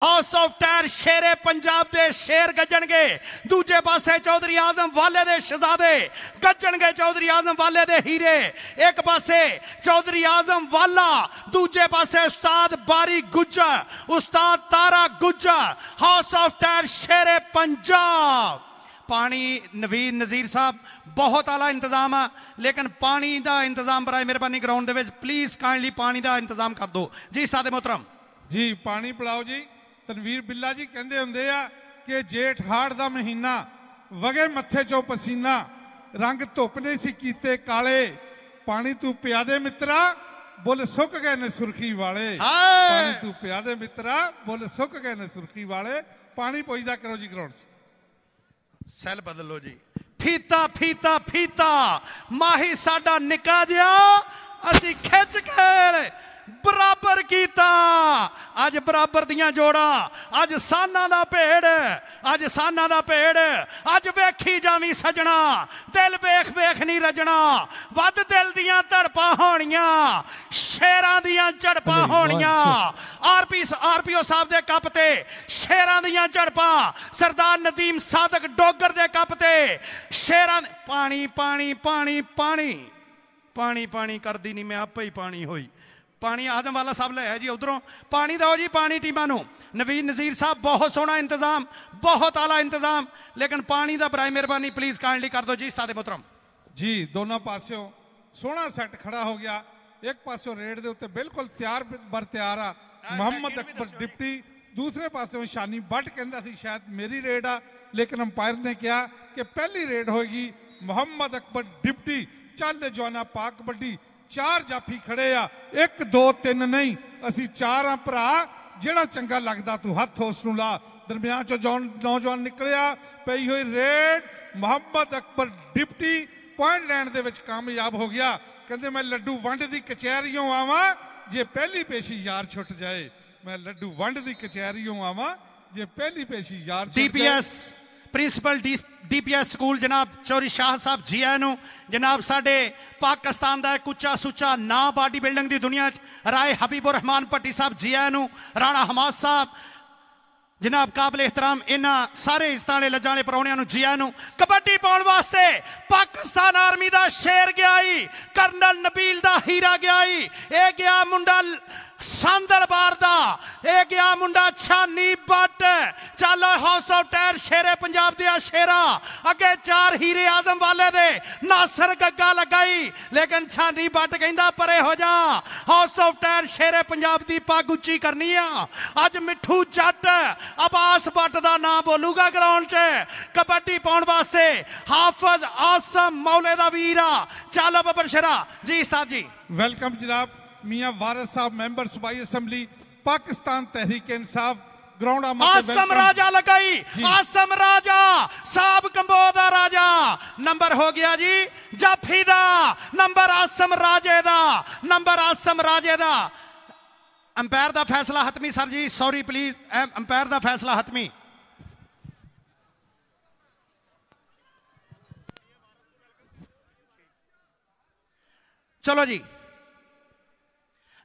House of tyre शेरे पंजाब दे शेर गजणगे, दूजे पासे चौधरी आजम वाले दे शहजादे गजणगे, चौधरी आजम वाले दे हीरे। एक पासे चौधरी आजम वाला, दूजे पासे उस्ताद बारी गुज्जर, उस्ताद तारा गुज्जर। हाउस ऑफ टायर शेरे पंजाब। पानी नवीद नज़ीर साहब बहुत आला इंतजाम है, लेकिन पानी का इंतजाम बराए मेहरबानी ग्राउंड दे प्लीज़ काइंडली पानी का इंतजाम कर दो जी। उस्ताद मोहतरम जी पानी पिलाओ जी। तनवीर बिल्ला जी कहते होंगे आ कि जेठ हाड़ का महीना, वगे मत्थे चो पसीना, रंग धुप नहीं सी कीते काले, पानी तू पिया दे मित्रा बुल सुक गए ने सुर्खी वाले। पानी तू पिया दे मित्रा बुल सुक गए ने सुर्खी वाले। पानी पहुंचता करो जी ग्राउंड। सैल बदलो जी। फीता फीता फीता माही साडा निका जिहा, असी खिच के बराबर कीता। अज बराबर दियां जोड़ा, अज साना दा भेड़, अज साना दा भेड़। अज वेखी जावी सजना, दिल वेख वेख नहीं रजना। वध दिल दियां धड़पां होणियां, शेरां दियां झड़पां होणियां। आरपीओ साहब दे कप ते शेरां दियां झड़पां, सरदार नदीम सादक डोगर दे कप ते शेरां। पानी पानी पानी पानी पानी पानी कर दी नहीं, मैं आपे ही पानी होई। पानी आजम वाला साहब ले है जी उधरों पानी दो जी। पानी टीमां नूं नवीद नज़ीर साहब बहुत सोहना इंतजाम, बहुत आला इंतजाम, लेकिन पानी का बराए मेहरबानी प्लीज काइंडली कर दो जी। उस्ताद मोहतरम जी दोनों पासों सोहना सैट खड़ा हो गया। एक पासों रेड दे उत्ते बिल्कुल तैयार बर तैयार आ मोहम्मद अकबर डिप्टी, दूसरे पासों शानी बट कहंदा सी शायद मेरी रेड आ, लेकिन अंपायर ने कहा कि पहली रेड होगी मोहम्मद अकबर डिप्टी। चल जवाना पाक कबड्डी चार जाफी खड़े आ, एक दो तीन नहीं, असी चार आ भरा। जेड़ा चंगा लगदा तू हथ उस नूं ला। दरम्यान चो नौजवान निकलिया, पई हुई raid. Mohammad Akbar deputy point लैण दे विच कामयाब हो गया। कहंदे मैं लड्डू वंड दी कचहरीओं आवां जे पहली पेशी यार छुट जाए। मैं लड्डू वंड दी कचहरीओं आवां जे पहली पेशी यार छुट जाए। DPS प्रिंसिपल DPS स्कूल जनाब चौधरी शाह साहब जी आए नूं, जनाब साडे पाकिस्तान का एक उच्चा सुच्चा ना बॉडी बिल्डिंग की दुनिया राय हबीबुर रहमान भट्टी साहब जी आए नूं, राणा हमाद साहब जनाब काबिल एहतराम इन्हां सारे इज्जत वाले लज्जा वाले परौणियां नूं जी आए नूं। कबड्डी पाउण वास्ते पाकिस्तान आर्मी का शेर गया ही, कर्नल नबील दा हीरा गया ही। ये गया मुंडा सांदलबार दा, ये गया मुंडा छानी बट। चल हाउस ऑफ टायर शेरे पंजाब दिया शेरा अगे चार हीरे आजम वाले दे नासर गग्गा लगाई, लेकिन छानी बट कहंदा परे हो जा। हाउस ऑफ टायर शेरे पंजाब दी पग उच्ची करनी आ। अज मिठू जट अब्बास भट्ट दा नाम बोलूगा ग्राउंड च। कबड्डी पाउण वास्ते हाफिज आसम मौले दा वीर आ। चल बबर शेरा जी। उस्ताद जी वेलकम जनाब मियां वारिस साहब मेंबर सूबाई असम्बली पाकिस्तान तहरीक इंसाफ ग्राउंड। आसम राजा लगाई, आसम राजा साहब कंबो दा राजा। नंबर हो गया जी जाफी दा, नंबर आसम राजे दा, नंबर आसम राजे दा। अंपायर दा फैसला हतमी sir ji, sorry please, umpire दा फैसला हतमी। चलो जी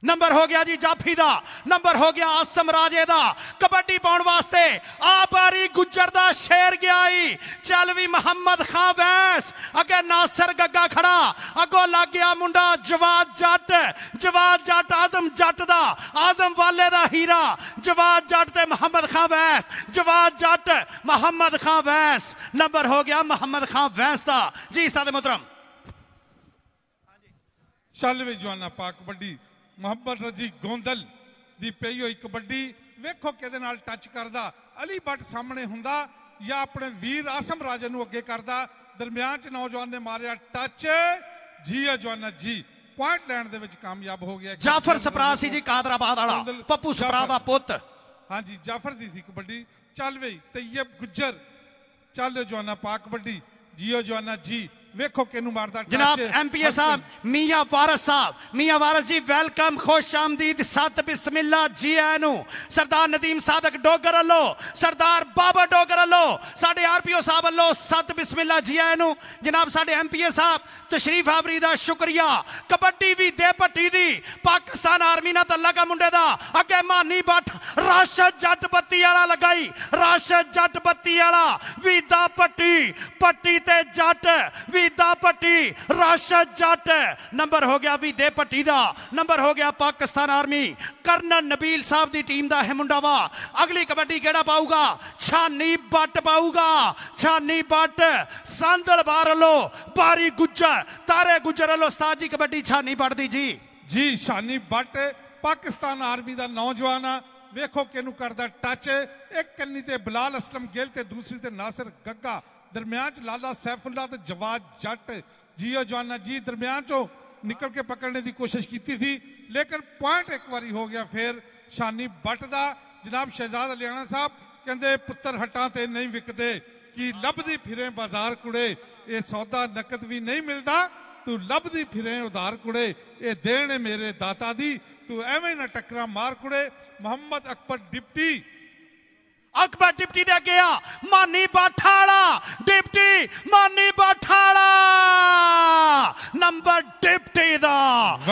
नंबर हो गया जी जाफी दा, नंबर हो गया आसम राजे दा। कबड्डी पाउण वास्ते आ बारी गुज्जर दा शेर गया ही। चल भी मोहम्मद खां वैस अगे नासर गग्गा खड़ा, अगो लग गया मुंडा जवाद जट। जवाद जट आजम जट दा, आजम वाले दा हीरा। जवाद जट ते मोहम्मद खां वैस, जवाद जट मोहम्मद खां वैस। नंबर हो गया मोहम्मद खां वैस दा जी। उस्ताद मोहतरम चल वे जवाना पाक कबड्डी मोहम्मद रजी गोंदल दी पई हुई कबड्डी। वेखो किहदे नाल टच करदा, अली भट्ट सामने हुंदा या अपने वीर आसम राजे नूं अगे करदा। दरम्यान च नौजवान ने मारिया टच जी। जवाना जी पॉइंट लैण दे विच कामयाब हो गया। जाफर सप्रासी जी कादराबाद वाला पप्पू सप्रा दा पुੱਤ। हाँ जी जाफर दी सी कबड्डी। चल वे तैयब गुज्जर चल जवाना पाक कबड्डी जियो जवाना जी। ਵੇਖੋ ਕਿਹਨੂੰ ਮਾਰਦਾ जनाब MPA साहब मियां वारिस जी वेलकम खुश आमदीद सत बिस्मिल्ला जी आया नू सरदार नदीम सादक डोगर वालों सरदार बाबा डोगर वालों साडे RPO साहब वालों सत बिस्मिल्ला जी आया नू जनाब साडे MPA साहब तशरीफ आवरी दा शुक्रिया कबड्डी भी दे भट्टी दी पाकिस्तान आर्मी ना तल्ला का मुंडे दा अगे मानी बट राशद जट बत्ती वाला लगाई राशद जट बत्ती वाला वीदा पट्टी ते जट वीदा पट्टी राशद जट नंबर हो गया वीदे पट्टी दा नंबर हो गया पाकिस्तान आर्मी कर्नल नबील साहब दी टीम दा है मुंडा वा अगली कबड्डी केड़ा पाऊगा छानी बट पाऊगा छानी बट सांदल बारलो बारी गुज्जर तारे गुज्जर वालों उस्ताद जी कबड्डी छानी बट दी जी छानी बट पाकिस्तान आर्मी दा नौजवान आ वेखो किनू करदा टच एक कन्नी ते बिलाल असलम गिल ते दूसरी ते नासिर गग्गा दरम्यान च लाला सैफुल्ला ते जवाद जट जियो जवाना जी दरम्यान चो निकल के पकड़ने की कोशिश की थी लेकिन पॉइंट एक बारी हो गया फिर शानी बट दा जनाब शहजाद अलियाना साहब कहते पुत्र हटा ते नहीं विकते कि लभदी फिरे बाजार कुड़े ये सौदा नकद भी नहीं मिलता तू लभदी फिरे उधार कुड़े ये देन मेरे दाता दी तू एवें ना टकरा मार कुड़े मोहम्मद अकबर डिप्टी दे गया मानी बाठाड़ा डिप्टी मानी बाठाड़ा नंबर डिप्टी दा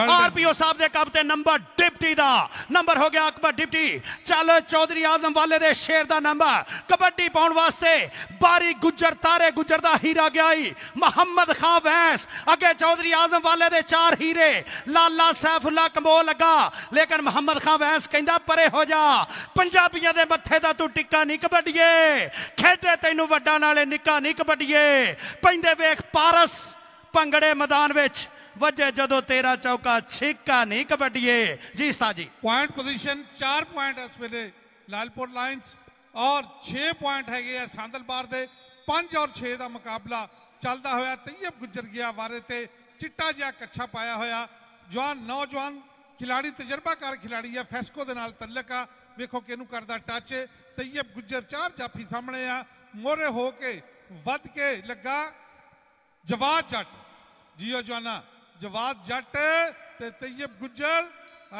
RPO साहब दे कब नंबर डिप्टी दा नंबर हो गया अकबर डिप्टी चलो चौधरी आजम वाले दे शेर दा नंबर कबड्डी पाउण वास्ते बारी गुज्जर तारे गुज्जर दा हीरा गया मोहम्मद खां वैस अगे चौधरी आजम वाले दे 4 हीरे लाला सैफुल्ला कंबो लगा लेकिन मोहम्मद खां वैस कहंदा परे हो जा पंजाबियां दे मत्थे दा तू टिक्का नहीं कबड्डीए खेडे तैनू वड्डा नाले निक्का नहीं कबड्डीए पैंदे वेख पारस भंगड़े मैदान विच वजे जदों तेरा चौका छिक्का नहीं कबड्डीए जी उस्ताद जी पॉइंट पोजीशन 4 पॉइंट इस वेले लालपुर लाइन्स और 6 पॉइंट है सांदलबार दे 5 और 6 का मुकाबला चलता होया तैयब गुजर गया वारे ते चिट्टा जिहा कच्छा पाया होया जवान नौजवान खिलाड़ी तजर्बाकार खिलाड़ी है फैस्को दे नाल तल्लक आ वेखो किनू करदा टच तैयब गुजर 4 जाफी सामने आ मोरे हो के वध के लगा जवाद जट जियो जवाना जवाद जट ते तैयब गुजर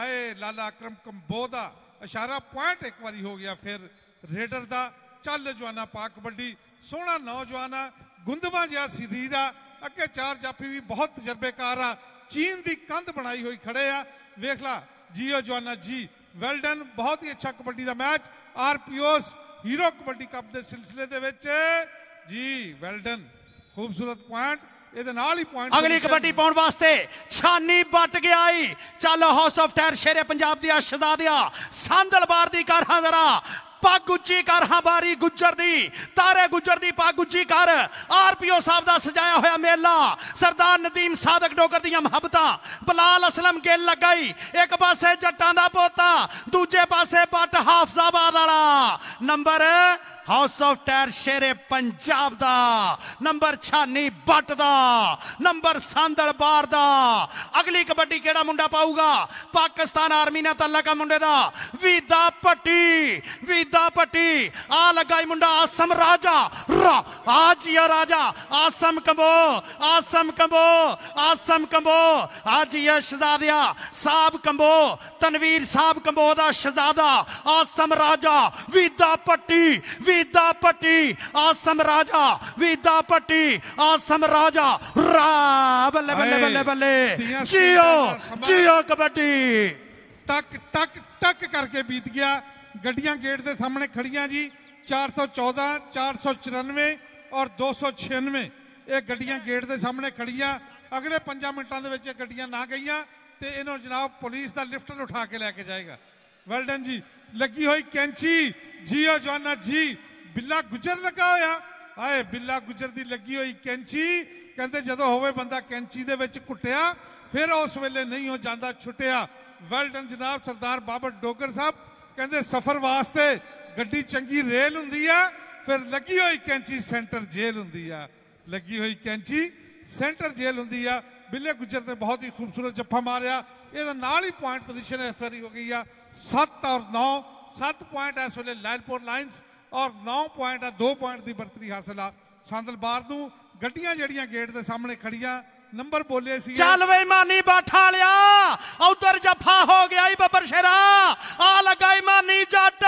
आए लाला अकरम कंबोदा इशारा पॉइंट एक बारी हो गया फिर रेडर दा चल जवाना पा कबड्डी सोहना नौजवान गुंदवा जिहा शरीर आ अगे 4 जाफी भी बहुत तजर्बेकार आ चीन की कंध बनाई हुई खड़े आ वेख ला जियो जवाना जी वेल डन बहुत ही अच्छा कबड्डी का match RPOs hero kabaddi cup के सिलसिले दे विच जी वेल डन खूबसूरत पॉइंट अगली कबड्डी पाउण वास्ते छानी बट गया चल हाउस ऑफ टायर शेरे पंजाब दिया शहजादिया सांदलबार दी कर हां जरा पग उच्ची कर हां बारी गुज्जर दी तारे गुज्जर दी पग उच्ची कर RPO साहब दा सजाया होया मेला सरदार नदीम सादक डोगर दियां मुहब्बतां बिलाल असलम गिल लगाई एक पासे जट्टां दा पोता दूजे पासे बट हाफजाबाद वाला नंबर हाउस ऑफ टायर शेरे पंजाब दा नंबर छानी बट दा नंबर सांदलबार दा अगली कबड्डी केड़ा मुंडा पाऊगा पाकिस्तान आर्मी ने तल्लका मुंडे दा वीदा पट्टी आ लगाई मुंडा आसम राजा आज या राजा आसम कंबो आज या शहजादिया साहब कंबो तनवीर साहब कंबो दा शहजादा आसम राजा वीदा पट्टी आसम राजा वीदा पट्टी आसम राजा बल्ले बल्ले बल्ले बल्ले जियो कबड्डी टक टक टक करके बीत गया गड्डियां गेट के सामने खड़ियां जी 414 494 और 296 ये गड्डियां गेट के सामने खड़ियां अगले 5 मिनटों के गड्डियां ना गई तो इन्हों जनाब पुलिस का लिफ्टर उठा के लैके जाएगा वेल डन जी लगी हुई कैंची जियो जवाना जी बिल्ला गुजर लगा होया आए बिल्ला गुजर दी लगी हुई कैंची कहते जदों होवे बंदा कैंची दे विच कुटिया फिर उस वेले नहीं हो जाता छुटिया वेल डन जनाब सरदार बाबर डोगर साहब कहते सफर वास्ते गड्डी चंगी रेल हुंदी आ फिर लगी हुई कैंची सेंटर जेल हुंदी आ लगी हुई कैंची सेंटर जेल हुंदी आ बिल्ले गुजर ने बहुत ही खूबसूरत जफ्फा मारिया ये नाल ही पॉइंट पोजीशन इस बारी हो गई आ 7 और 9 7 पॉइंट इस वेले लालपुर लाइन्स और 9 पॉइंट 2 पॉइंट की बरतरी हासिल आ सांदलबार नूं ਗੱਡੀਆਂ ਜਿਹੜੀਆਂ ਗੇਟ ਦੇ ਸਾਹਮਣੇ ਖੜੀਆਂ ਨੰਬਰ ਬੋਲੇ ਸੀ ਚੱਲ ਵੇ ਮਾਨੀ ਬਾਠਾ ਲਿਆ ਉਧਰ ਜੱਫਾ ਹੋ ਗਿਆ ਈ ਬੱਬਰ ਸ਼ੇਰਾ ਆ ਲਗਾਈ ਮਾਨੀ ਜੱਟ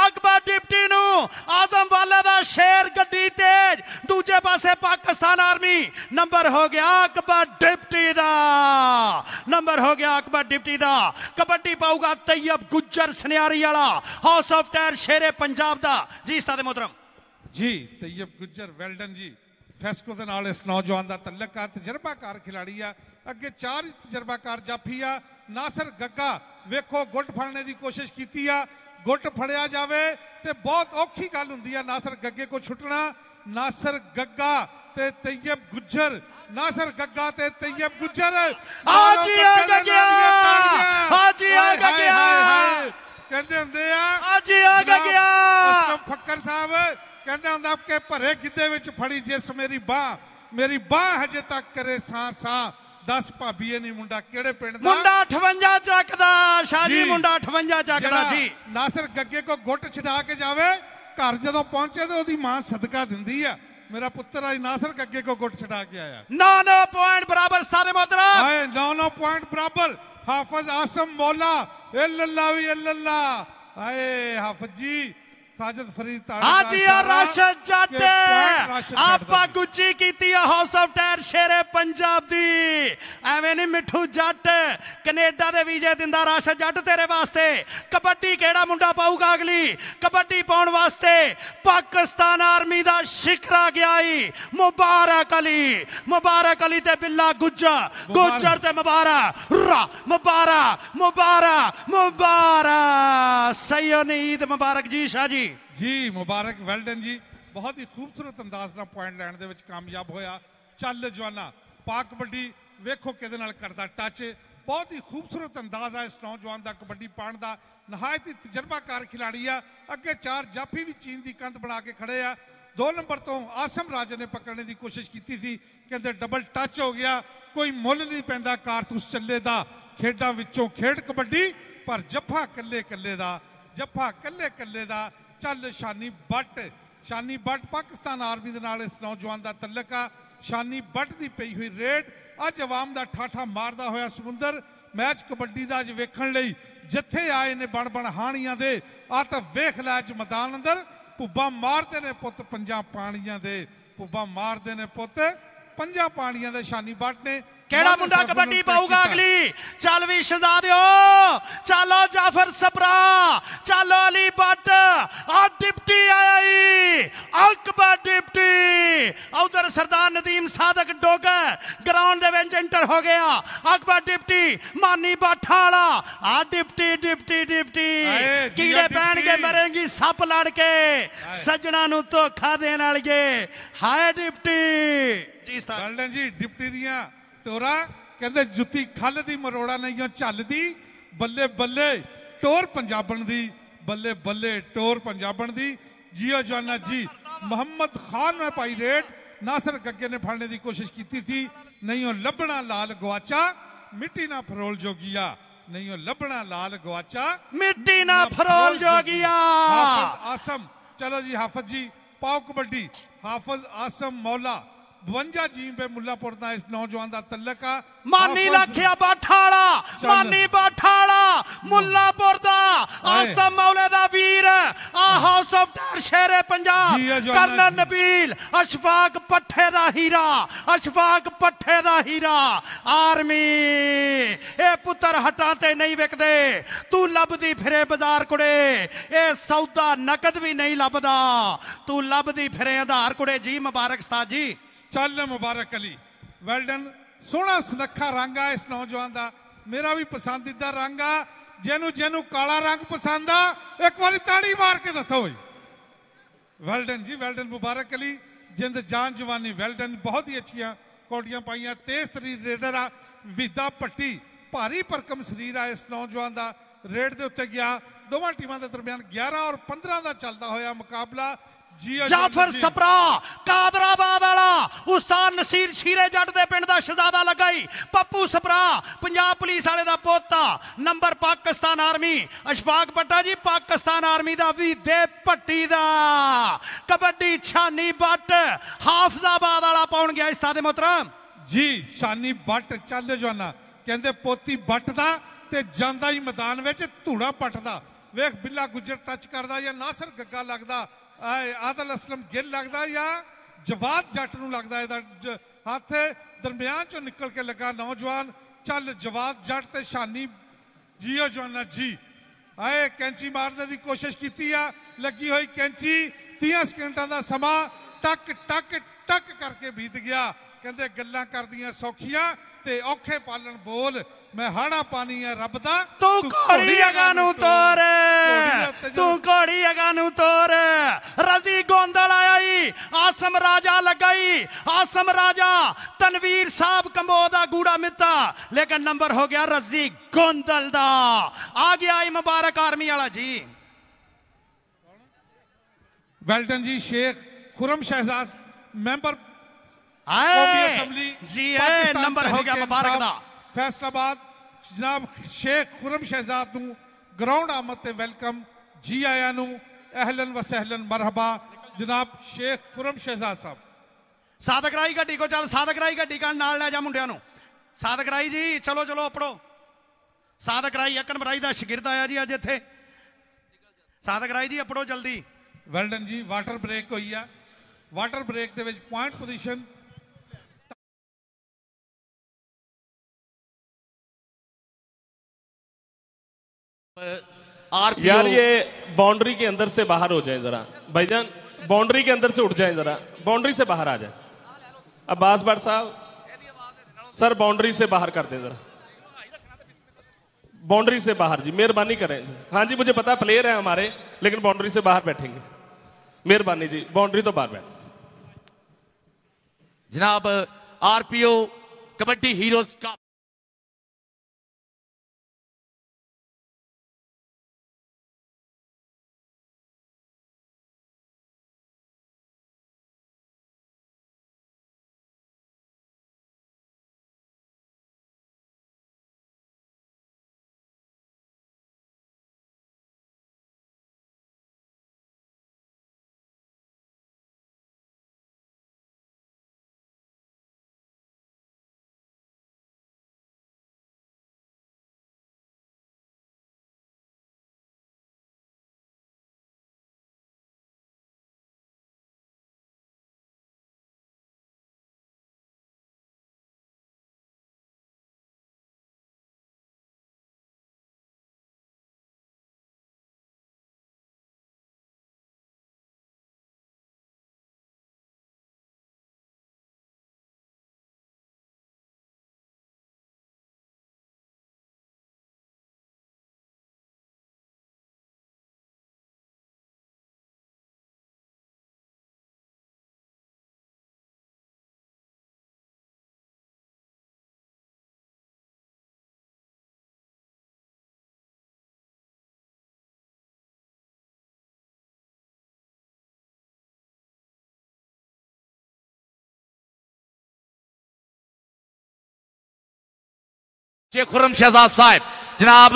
ਅਕਬਰ ਡਿਪਟੀ ਨੂੰ ਆਜ਼ਮ ਵਾਲੇ ਦਾ ਸ਼ੇਰ ਗੱਡੀ ਤੇਜ ਦੂਜੇ ਪਾਸੇ ਪਾਕਿਸਤਾਨ ਆਰਮੀ ਨੰਬਰ ਹੋ ਗਿਆ ਅਕਬਰ ਡਿਪਟੀ ਦਾ ਨੰਬਰ ਹੋ ਗਿਆ ਅਕਬਰ ਡਿਪਟੀ ਦਾ ਕਬੱਡੀ ਪਾਊਗਾ ਤੈयब ਗੁੱਜਰ ਸਨਿਆਰੀ ਵਾਲਾ ਹਾਊਸ ਆਫ ਟਾਇਰ ਸ਼ੇਰੇ ਪੰਜਾਬ ਦਾ ਜੀ ਉਸਤਾਦ मोहतरम जी तैयब गुज्जर वेल्डन जी फैस्को के नाल इस नौजवान का तल्लक आ तजर्बाकार खिलाड़ी आ अगे 4 तजर्बाकार जाफी आ नासर गग्गा वेखो गुट फड़ने की कोशिश की आ गुट फड़िया जाए तो बहुत औखी गल हुंदी आ नासर गग्गे को छुटना नासर गग्गा ते तैयब गुज्जर नासर गग्गा ते तैयब गुज्जर हाजी आ गया हाजी आ गया कहते हुंदे आ हाजी आ गया असलम फक्कर साहब कहते होंगे आपके भरे गिद्धे विच फड़ी जिस मेरी बाह हजे तक करे सां सां 10 भाबीए नहीं मुंडा केड़े पिंड दा मुंडा 58 ਚੱਕਦਾ ਸ਼ਾਜੀ ਮੁੰਡਾ 58 ਚੱਕਦਾ ਜੀ नासर गग्गे को गुट छड़ा के जावे घर जदों पहुंचे तो ओदी मां सदका दिंदी आ मेरा पुत्र आज नासर गग्गे को गुट छड़ा के आया 9 पॉइंट बराबर सारे मोहतरम हाय 9 पॉइंट बराबर हाफिज आसम मौला इल्लल्लाह इल्लल्लाह हाय हाफिज जी साजिद फरीद हाजी राशिद जट आपा गुच्ची कीती हाउस ऑफ टायर शेरे पंजाब दी एवें नहीं मिठू जट कनेडा दे वीजे दिंदा राशिद जट तेरे वास्ते कबड्डी केड़ा मुंडा पाऊगा अगली कबड्डी पाउण वास्ते पाकिस्तान आर्मी दा शिखरा गया मुबारक अली ते बिल्ला गुज्जर ते मुबारक सैयद ईद मुबारक जी शाह जी जी मुबारक वेल्डन जी बहुत ही खूबसूरत अंदाज ना पॉइंट लैण दे विच कामयाब होया चल जवाना पाक कबड्डी वेखो किहदे नाल करदा टच बहुत ही खूबसूरत अंदाज है इस नौजवान का कबड्डी पाउण दा नहायत ही तजर्बाकार खिलाड़ी आ अगे 4 जाफी भी चीन की कंध बना के खड़े आ 2 नंबर तो आसम राजे ने पकड़ने की कोशिश की थी कहते डबल टच हो गया कोई मुल नहीं पैंदा कारतूस चले दा खेडा विचों खेड कबड्डी पर जफा कल्ले कल्ले दा जफा कल्ले कल्ले दा चल शानी बट पाकिस्तान आर्मी दे नाल इस नौजवान का तल्लक आ शानी बट की पई हुई रेड अज अवाम का ठाठा मारदा होया समुंदर मैच कबड्डी का अज वेखण लई जत्थे आए ने बण बण हाणियां दे आ तां वेख लै अज मैदान अंदर भुब्बा मारदे ने पुत पंजां पाणियां दे भुब्बा मारदे ने पुत पंजां पाणियां दे शानी बट ने केड़ा मुंडा कबड्डी पाऊगा अगली चल भी शहजादियो चलो जाफर सपरा चलो अली बट आ डिप्टी आया अकबर डिप्टी उधर सरदार नदीम सादक डोगर ग्राउंड दे विच एंटर हो गया अकबर डिप्टी मानी बाठाड़ा आ डिप्टी डिप्टी डिप्टी कीड़े पैण के मरेंगी सप लड़ के सजना नू धोखा देण वाली हाय डिप्टी जी गोल्डन जी डिप्टी दियां टोरा कहते जुत्ती खल दी मरोड़ा नहीं झलदी बल्ले बल्ले टोर पंजाबन दी बल्ले बल्ले टोर पंजाबन दी जियो जवाना जी मोहम्मद खान में पाई रेड नासर गग्गे ने फड़ने की कोशिश की थी नहीं लभना लाल गवाचा मिट्टी ना फरोल जोगिया नहीं लभना लाल गवाचा मिट्टी ना फरोल जोगिया आसम चलो जी हाफिज जी पाओ कबड्डी हाफिज आसम मौला 52 जी पे मुल्लापुर दा इस नौजवान का तल्लक आ मानी लाखिया बाठाड़ा मुल्लापुर दा आसम मौले दा वीर आ house of tyre Shere Punjab colonel Nabeel Ashfaq पट्ठे दा हीरा आर्मी ए पुत्र हटा ते नहीं विकदे तू लभदी फिरे बाजार कुड़े ए सौदा नकद भी नहीं लभदा तू लभदी फिरे आधार कुड़े जी मुबारक उस्ताद जी चल मुबारक अली वेल्डन सोहना सुनखा रंग आ इस नौजवान का मेरा भी पसंदीदा रंग आ जेनू काला रंग पसंद आ एक बार ताड़ी मार के दसो वेल्डन जी वेल्डन मुबारक अली जिंद जान जवानी वेल्डन बहुत ही अच्छिया कोटियां पाइया तेज तरीन रेडर आ विदा पट्टी भारी भरकम शरीर आ इस नौजवान का रेड के उत्ते गया दोवां टीमां के दरम्यान 11 और 15 का चलता होया मुकाबला जाफर सपरा कादराबाद वाला उस्ताद नसीर शीरे जट दे पिंड दा शहजादा लगाई पप्पू सपरा पंजाब पुलिस वाले दा पोता नंबर पाकिस्तान आर्मी अशफाक भट्टा जी पाकिस्तान आर्मी दा भी दे भट्टी दा कबड्डी छानी बट हाफजाबाद वाला पाउन गया इस्ताद मोहतरम जी शानी बट चल जाना कहंदे पोती बट दा ते जांदा ही मैदान विच धूड़ा पटदा वेख बिल्ला गुजर टच करदा या नासर गग्गा लगदा आदल असलम गिल लगदा या जवाद जट नूं लगदा इहदा हथ दरमियान चों निकल के लगा नौजवान चल जवाद जट ते शानी जियो जवाना जी आए कैंची मारने की कोशिश की लगी हुई कैंची 30 सेकंडां दा समा टक टक टक करके बीत गया कहंदे गल्लां करदियां सौखियां ते औखे पालन बोल मैं हाड़ा पानी है रब दा तू घोड़ी अगा नू तोर तू घोड़ी अगा नू तोर रजी गोंदल आया ही आसम राजा लगाई आसम राजा तनवीर साहब कंबोदा गूड़ा मिता लेकिन नंबर हो गया रजी गोंदल दा आ गया ही मुबारक आर्मी वाला जी वेल्टन जी शेख खुरम शहजाद मेंबर असेंबली जी है नंबर हो गया मुबारक दा फैसलाबाद जनाब शेख खुरम शहजाद नूं ग्राउंड आमद ते वेलकम जी आया नूं अहलन व सहलन मरहबा जनाब शेख खुरम शहजाद साहब सादक राई गड्डी को चल सादक राई गड्डी का नाल ले जा मुंडिया नूं सादक राई जी चलो चलो अपड़ो सादक राई अकन बराई दा शागिर्द आया जी अज इत्थे सादक राई जी अपड़ो जल्दी वेल्डन जी वाटर ब्रेक हुई है वाटर ब्रेक दे विच पॉइंट पोजीशन यार ये बाउंड्री के अंदर से बाहर हो जाए जरा भाईजान बाउंड्री के अंदर से उठ जाए जरा बाउंड्री से बाहर आ जाए अब्बास भट्ट साहब सर बाउंड्री से बाहर कर दें जरा बाउंड्री से बाहर जी मेहरबानी करें जी हाँ जी मुझे पता प्लेयर है हमारे लेकिन बाउंड्री से बाहर बैठेंगे मेहरबानी जी बाउंड्री तो बाहर बैठ जनाब आरपीओ कबड्डी हीरोज का शेख खुरम शहजाद साहब जनाब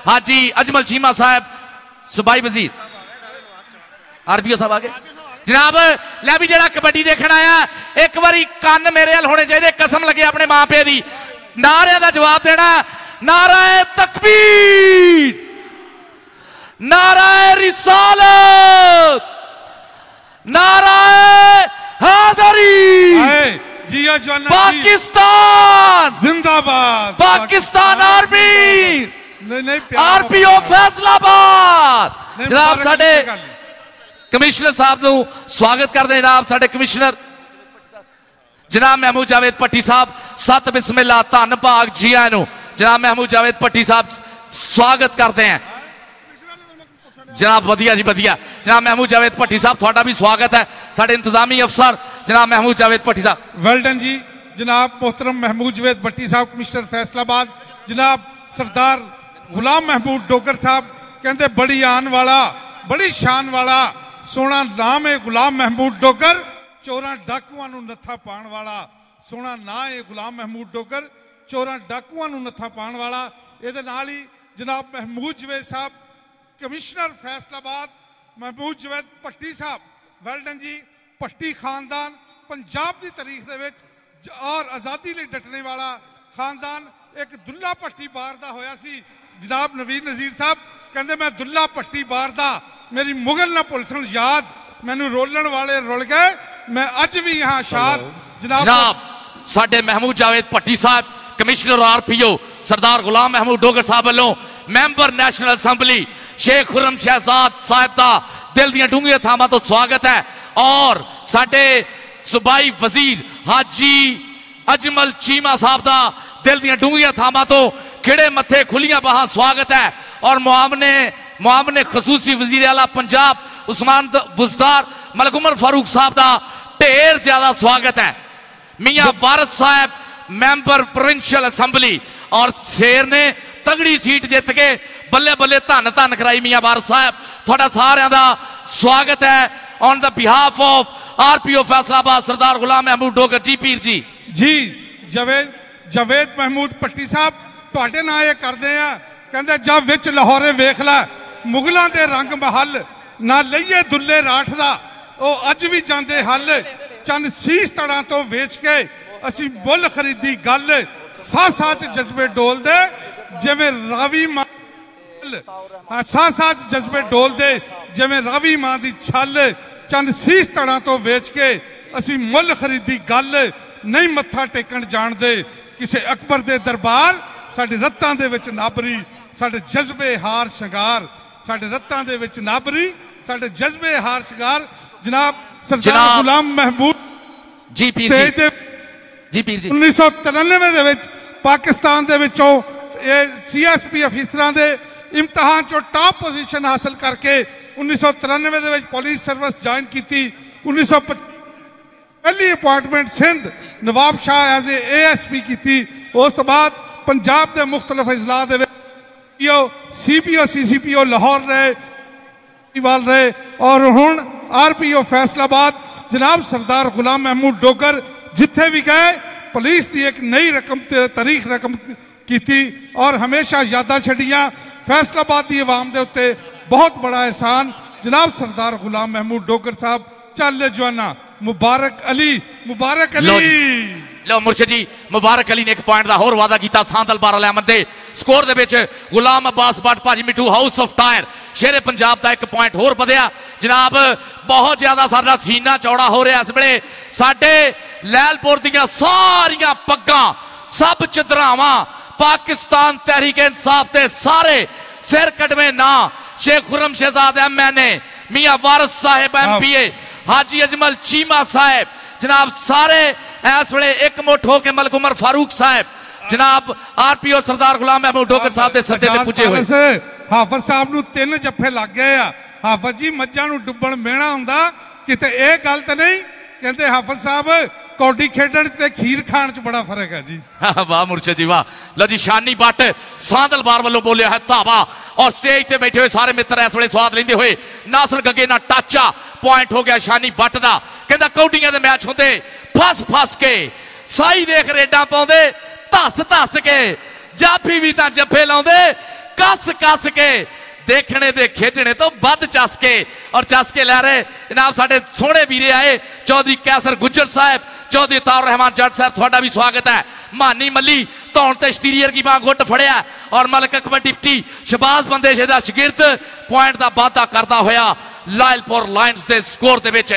हाजी अजमल चीमा साहब सुबाई वजीर आरपीओ साहब आगे जनाब लै भी जेड़ा कबड्डी देखना आया एक बारी कान मेरे हल होने चाहिए कसम लगे अपने मां प्यो की नारे का जवाब देना नाराए तकबीर नाराए रिसालत नाराए हैदरी पाकिस्तान जिंदाबाद पाकिस्तान आर्मी आरपीओ फैसलाबाद जनाब साडे कमिश्नर साहब नूं स्वागत करते हैं जनाब साडे कमिश्नर जनाब महमूद जावेद भट्टी साहब सत बिस्मिल्लाह धन भाग जी आया नूं जनाब महमूद जावेद भट्टी साहब स्वागत करते हैं जनाब वधिया जी वधिया जनाब महमूद जावेद भट्टी साहब थोड़ा भी स्वागत है साडे इंतजामी अफसर जनाब महमूद जावेद भट्टी साहब वेल्डन जी जनाब मोहतरम महमूद जावेद भट्टी साहब कमिश्नर फैसलाबाद जनाब सरदार गुलाम महमूद डोगर साहब कहते बड़ी आन वाला बड़ी शान वाला सोहना नाम है गुलाम महमूद डोगर, चोरां डाकुआं नूं नत्था पाउण वाला। सोहना नाम है गुलाम महमूद डोगर, चोरां डाकुआं नूं नत्था पाउण वाला। इहदे नाल ही जनाब महमूद जवेद साहब कमिश्नर फैसलाबाद, महमूद जवेद भट्टी साहब, वेलडन जी। भट्टी खानदान पंजाब की तारीख दे विच और आज़ादी लई डटने वाला खानदान। एक दुल्ला भट्टी बार दा होया सी। जनाब नवीन नज़ीर साहब कहते मैं दुल्ला भट्टी बार दा, मेरी मुगल ना भुलसन याद, मैनू रोलन वाले रुल गए, मैं अज भी यहाँ शाद। जनाब साडे महमूद जावेद भट्टी साहब कमिश्नर RPO सरदार गुलाम महमूद डोगर साहब वालों member national assembly Sheikh Khurram Shahzad साहब का दिल दियां डूंघियां थावां तो स्वागत है। और साडे सूबाई वजीर हाजी अजमल चीमा साहब का दिल दियां डूंघियां थावां तो खिड़े मथे खुलियां बाहां स्वागत है। और मुआवने खसूसी वजीर आला पंजाब उस्मान बुज़दार मलिक उमर फारूक साहब का ढेर ज्यादा स्वागत है। मियां वारिस साहब मैंबर प्रोविंशियल असैंबली और शेर ने तगड़ी सीट जित के बल्ले बल्ले धन धन कराई। मियां वारिस साहब थोड़ा सारियां दा स्वागत है on the behalf of RPO Faisalabad Sardar Ghulam Mahmood Dogar ji. पीर जी जी जवेद महमूद भट्टी साहब तुहाडे नाल ये करदे आ, कहंदे जब विच लाहौरे वेख लै मुगलों के रंग महल, ना लईए दुल्ले राठ दा ओ अज भी जांदे हल। चंद सीस तड़ां तो वेच के असी मुल खरीदी गल, साथ जज्बे डोल दे जिवें रावी मां, साथ जज्बे डोल दे जिवें रावी मां दी छल। चंद सीस तड़ां तो वेच के असी मुल खरीदी गल, नहीं मत्था टेकण जाणदे किसे अकबर दे दरबार। साडे रत्तां दे विच नाबरी, साडे जज्बे हार शंगार, साडे रत्तां दे विच नाबरी, साडे जज्बे हार शंगार। जनाब सरदार गुलाम महमूद जी पीर जी पीर जी 1993 दे विच पाकिस्तान दे विचों CSP अफीसरां दे इम्तिहान चो टॉप पोजीशन हासिल करके 1993 दे विच पुलिस सर्विस ज्वाइन की। 1925 पहली appointment Sindh Nawab Shah as ASP की। उस तो बाद पंजाब के मुख्तलिफ अजला दे CPO CCPO लाहौर रहे रहे और हुण RPO फैसलाबाद। जनाब सरदार गुलाम महमूद डोगर जिथे भी गए पुलिस की एक नई रकम तारीख रकम की और हमेशा यादां छड़ियां। फैसलाबाद की आवाम के उत्ते बहुत बड़ा एहसान। जनाब सरदार गुलाम महमूद डोगर साहब चल जवाना मुबारक अली, मुबारक अली। लो मुर्शिद जी मुबारक अली ने एक पॉइंट का होर वादा किया। सांदल बार अहमद दे स्कोर दे विच गुलाम अब्बास भट्ट भाजी मिठू हाउस ऑफ टायर शेरे पंजाब का एक पॉइंट होर बढ़िया। जनाब बहुत ज्यादा साडा सीना चौड़ा हो रहा इस वेले। साडे लैलपुर दियां सारियां पग्गां सब चदरावां पाकिस्तान तहरीक इंसाफ के सारे सिर कटवे ना शेख खुर्रम शहजाद MNA, मियां वारिस साहेब MPA, हाजी अजमल चीमा साहेब, जनाब सारे इस वे एक मुठ होकर मलिक उमर फारूक साहब, जनाब RPO सरदार गुलाम महमूद डोगर साहब के सदे ते पुजे हुए। हाफिज साहब नूं 3 जफ्फे लग गए आ। हाफिज जी मज्जां नूं डुब्बण मेणा हुंदा किते यह गल तो नहीं कहते हाफिज साहब कौडी खेडण ते खीर खाण च बड़ा फर्क है जी। वाह मुर्शिद जी वाह। लो जी शानी भट्ट सांदल बार वालों बोलिया है धावा और स्टेज ते बैठे हुए सारे मित्र इस वे स्वाद लेंदे हुए। नासर गगे ना टाचा पॉइंट हो गया शानी भट्ट का। कहता कौडियां दे मैच होंदे फस फस के साई देख रेडा पाउंदे धस धस के जाफी भी तां जफे लाउंदे कस कस के देखने दे खेडने तो बद चसके और चसके लै रहे। जनाब साडे सोहणे वीरे आए चौधरी कैसर गुज्जर साहब, चौधरी तार रहमान जट साहब थोड़ा भी स्वागत है। मानी मली धौन ते शतीरियर की बां गुट फड़िया और मलिक अकबर डिप्टी शबाज बंदेश दा शागिर्द पॉइंट का वाधा करता होया लायलपुर लायंस के स्कोर दे विच।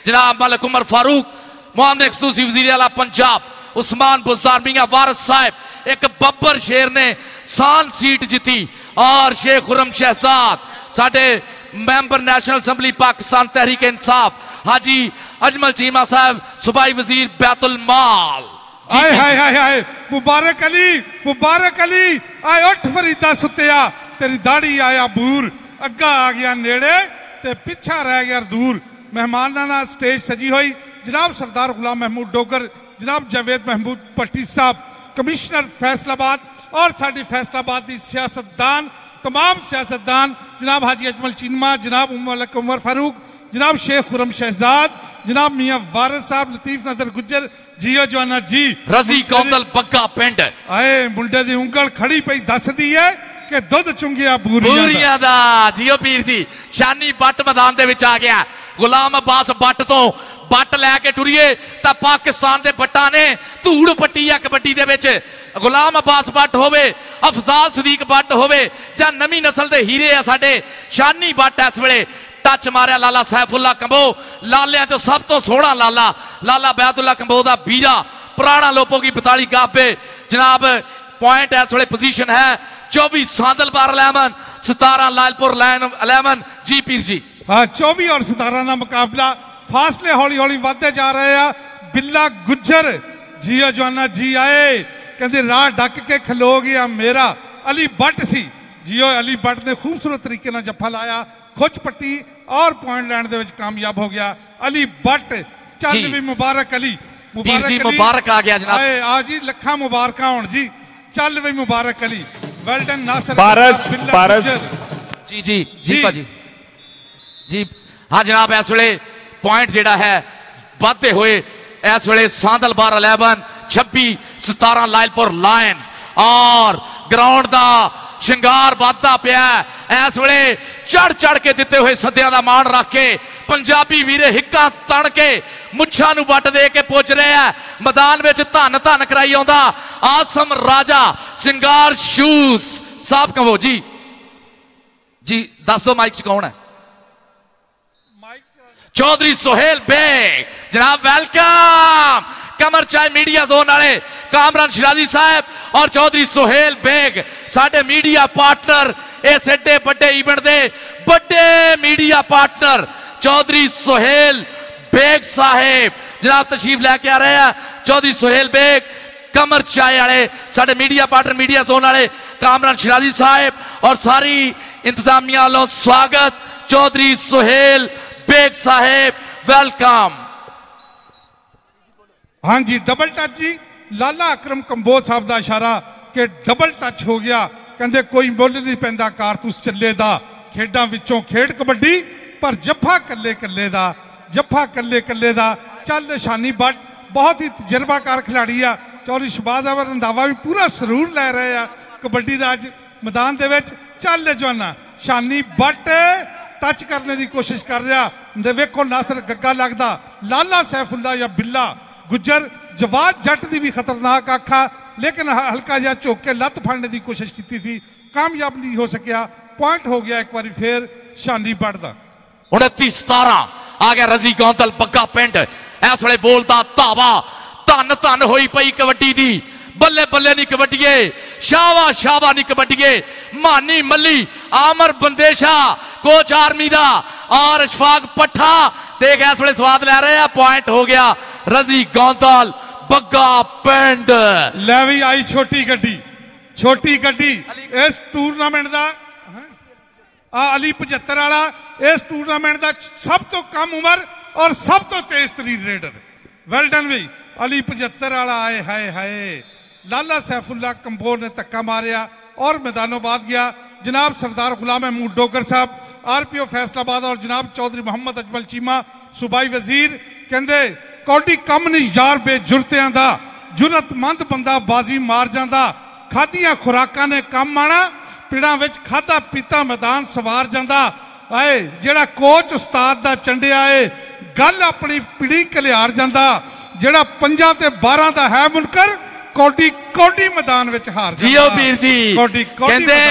जनाब मलिक उमर फारूक मुआवने खसूसी वजीर आला पंजाब उस्मान बुज़दार, मियां वारिस साहब एक बब्बर शेर ने सान सीट जीती और शेख खुर्रम शहजाद साडे member national assembly Pakistan Tehreek Insaf हाजी अजमल चीमा साहब सूबाई वजीर बैतुल माल। हाय हाय हाय हाय मुबारक अली आए उठ फरीदा सुत्तिया तेरी दाढ़ी आया बूर अग्गा आ गया नेड़े ते पिछा रह गया दूर। मेहमानां नाल स्टेज सजी हुई। जनाब सरदार गुलाम महमूद डोगर, जनाब जावेद महमूद भट्टी साहब कमिश्नर फैसलाबाद और साडी फैसलाबाद की सियासतदान तमाम सियासतदान जनाब हाजी अजमल चीनमा, जनाब मलिक उमर फारूक, जनाब शेख खुरम शहजाद, जनाब मियाँ वारिस साहब, लतीफ नजर गुज्जर, जियो जवाना जी, रजी कौंदल बग्गा पिंड आए मुंडे दी उंगल खड़ी पई दसदी है कि दुध चुंगिया बूरियां दा। जियो पीर जी शानी बट मैदान दे विच आ गया। गुलाम अब्बास बट तो बट लैके टुरीए तां पाकिस्तान दे बट्टां ने धूड़ पट्टी है कबड्डी दे विच। गुलाम अब्बास बट होवे, अफजाल सदीक बट होवे, जां नवीं नस्ल दे हीरे आ साडे शानी बट इस वेले टच मारिया लाला सैफुल्ला कंबो, लालियां चो सब तो सोहना लाला, लाला बैदुल्ला कंबो दा बीरा, पुराना लोपो की 42 गाबे। जनाब पॉइंट इस वेले पोजीशन है 24 सांदल बार 11, 17 लालपुर 11। जी पीर जी हाँ 24 और 17 का मुकाबला, फासले हौली हौली बढ़ते जा रहे हैं। बिल्ला गुज्जर जियो जवाना जी आए, कहते राह डक के खलो गया मेरा अली बट सी। जियो अली बट ने खूबसूरत तरीके से जफा लाया, खुच पट्टी और पॉइंट लैंड दे विच कामयाब हो गया अली बट। चल भी मुबारक अली, पीर जी मुबारक आ गया जनाब। आ जी लखा मुबारक होण जी, चल भी मुबारक अली, वेल डन नासिर पारस। जी जी जी भाजी जी हाँ जनाब इस वे पॉइंट जिहड़ा है बढ़ते हुए इस वे सांदल बार 11, 26 17 लायलपुर लायंस। और ग्राउंड का शिंगार बढ़ता पिया इस वे चढ़ चढ़ के दिते हुए सद्या का मान रख के पंजाबी वीरे हिक्का तन के मुच्छा नू वट दे के पुज रहे हैं। मैदान में धन धन कराई आउंदा आसम राजा सिंगार शूज साहब कहो जी जी दस दो माइक च कौन है? चौधरी सोहेल बेग जनाब वेलकम। कमर चाय मीडिया जोन वाले कामरान शिराजी साहब और चौधरी सोहेल बेग साडे मीडिया पार्टनर, इस एडे बड़े इवेंट दे बड़े मीडिया पार्टनर चौधरी सोहेल बेग साहेब जनाब तशरीफ लैके आ रहे हैं। चौधरी सोहेल बेग कमर चाय वाले साडे मीडिया पार्टनर, मीडिया जोन वाले कामरान शिराजी साहब और सारी इंतजामिया वालों स्वागत। चौधरी सोहेल बेग साहेब वेलकम। हाँ जी डबल टच जी, लाला अकरम कंबोज साहब का इशारा कि डबल टच हो गया, कहते कोई मुल नहीं पैंदा कारतूस चले दा, खेडा विचों खेड कबड्डी पर जफा कल्ले कल्ले दा, जफा कल्ले कल्ले दा। चल निशानी बट बहुत ही तजर्बाकार खिलाड़ी आ, चौधरी शहबाज अहमद रंधावा भी पूरा सरूर लै रहे हैं कबड्डी का अज मैदान दे विच। चल जवाना शानी बट टच करने की कोशिश कर रहा, वेखो नासर गग्गा लगता, लाला सैफुल्ला या बिल्ला गुज्जर जवाद जट की भी खतरनाक आखा, लेकिन हल्का जिहा झुक के लत्त फड़ने की कोशिश की थी, कामयाब नहीं हो सकिया। पॉइंट हो गया एक बार फिर शानी बट का। 29-17 आ गया रजी कौंदल बग्गा पिंड इस वे बोलता धावा धन धन होई पई कबड्डी दी, बल्ले बल्ले नहीं कबड्डीए, शावा शावा नहीं कबड्डीए। मानी मली आमर बंदेशा कोच आर्मी दा और अशफाक पट्ठा देख इस वे स्वाद ले रहे हैं। पॉइंट हो गया रजी कौंदल बग्गा पिंड। लै भी आई छोटी गड्डी, छोटी गड्डी इस टूरनामेंट का अली 75 वाला इस टूरनामेंट का सब तो कम उम्र और सब तो तेज तरीन रेडर। वेल डन भी अली 75 वाला आए हाय हाय। लाला सैफुल्ला कंबोर ने धक्का मारिया और मैदानों बाद गया। जनाब सरदार गुलाम महमूद डोगर साहब RPO फैसलाबाद और जनाब चौधरी मोहम्मद अजमल चीमा सूबाई वजीर कहते कौडी कम नहीं यार बेजुरतियां दा, जुरतमंद बंदा बाजी मार जांदा, खादियां खुराकां ने कम आना, पिड़ा विच खादा पीता मैदान सवार जांदा। आए जेड़ा कोच उस्ताद दा चंडिया है गल अपनी पिड़ी कलियार जांदा, जेड़ा 5 ते 12 दा है मुनकर कौडी कौडी मैदान विच हार जांदा। जियो वीर जी कहंदे